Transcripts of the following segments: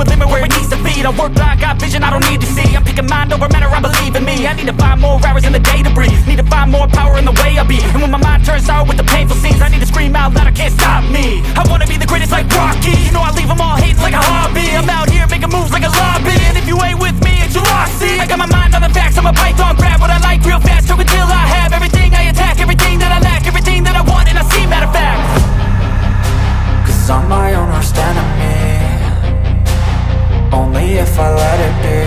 a limit where it needs to be. Don't work blind, got vision I don't need to see. I'm picking mind over matter, I believe in me. I need to find more hours in the day to breathe. Need to find more power in the way I be. And when my mind turns sour with the painful scenes, I need to scream out loud, I can't stop me. I wanna be the greatest like Rocky. You know I leave them all hating like a hobby. I'm out here making moves like a lobby. And if you ain't with me, it's your loss, see. I got my mind on the facts, I'm a python, grab what I like real fast. Choke until I have everything I attack, everything that I lack, everything that I want and I see, matter of fact. Cause I'm my own worst enemy. Only if I let it be.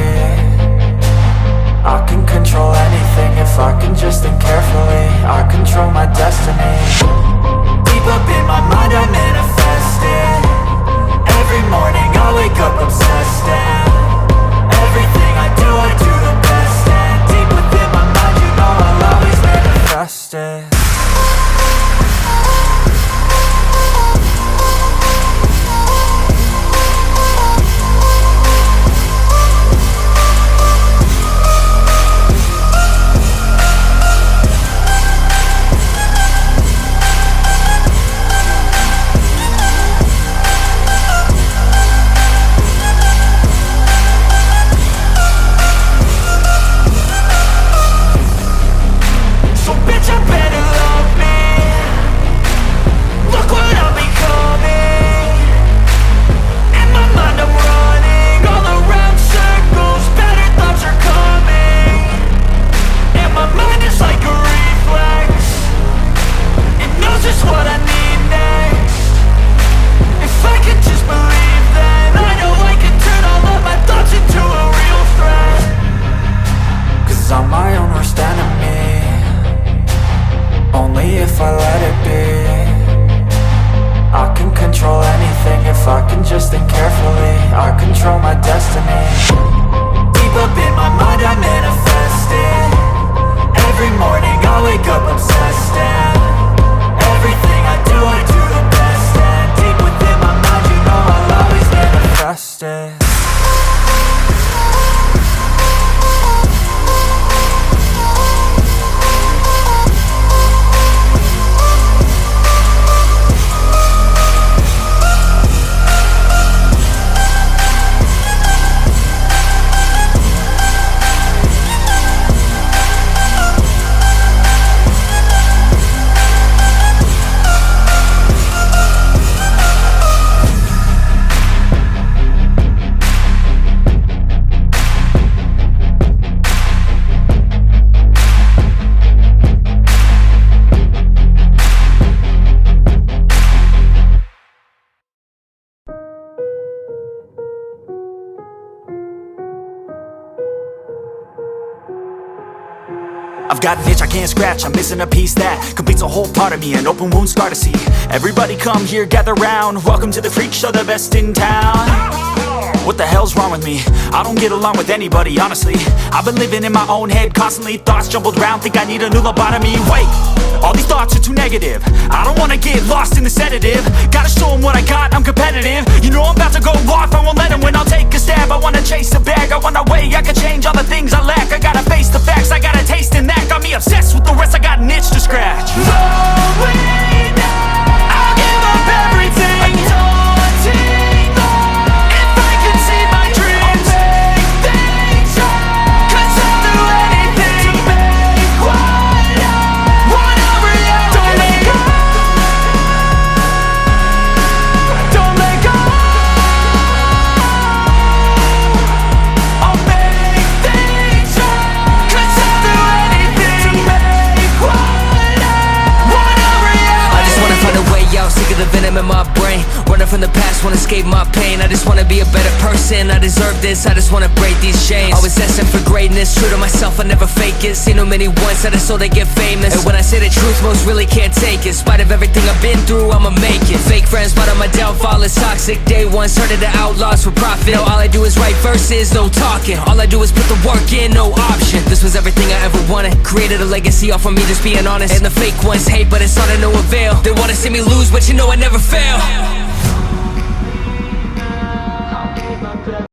I can control anything if I can just think carefully. I control my destiny. Deep up in my mind I manifest it. Every morning I wake up obsessed, and everything I do the best. And deep within my mind you know I'll always manifest it. I've got an itch I can't scratch, I'm missing a piece that completes a whole part of me, an open wound scar to see. Everybody come here, gather round, welcome to the freak show, the best in town. What the hell's wrong with me? I don't get along with anybody, honestly. I've been living in my own head constantly, thoughts jumbled round, think I need a new lobotomy. Wait, all these thoughts are too negative. I don't wanna get lost in the sedative. Gotta show them what I got, I'm competitive. You know I'm about to go off, I won't let them win, I'll take a stab. I wanna chase a bag, I want a way I can change all the things I lack. I gotta face the facts, I got a taste in that. Got me obsessed with the rest, I got an itch to scratch. Going now, I'll give up everything. Daunting though, if I can see my dreams, I'll make things right. 'Cause I'll do anything to make what I want a reality. Don't let go, don't let go. I'll make things right. 'Cause I'll do anything to make what I want a reality. I just wanna find a way out, sick of the venom in my brain. Running from the past, wanna escape my pain. I just wanna be a better person, I deserve this. I just wanna break these chains. Always asking for greatness, true to myself, I never fake it. Seen too many once, I just so they get famous. And when I say the truth, most really can't take it. In spite of everything I've been through, I'ma make it. Fake friends, but on my downfall is toxic. Day one, started the outlaws for profit. Now all I do is write verses, no talking. All I do is put the work in, no option. This was everything I ever wanted. Created a legacy off of me just being honest. And the fake ones hate, but it's all to no avail. They wanna see me lose, but you know I never fail.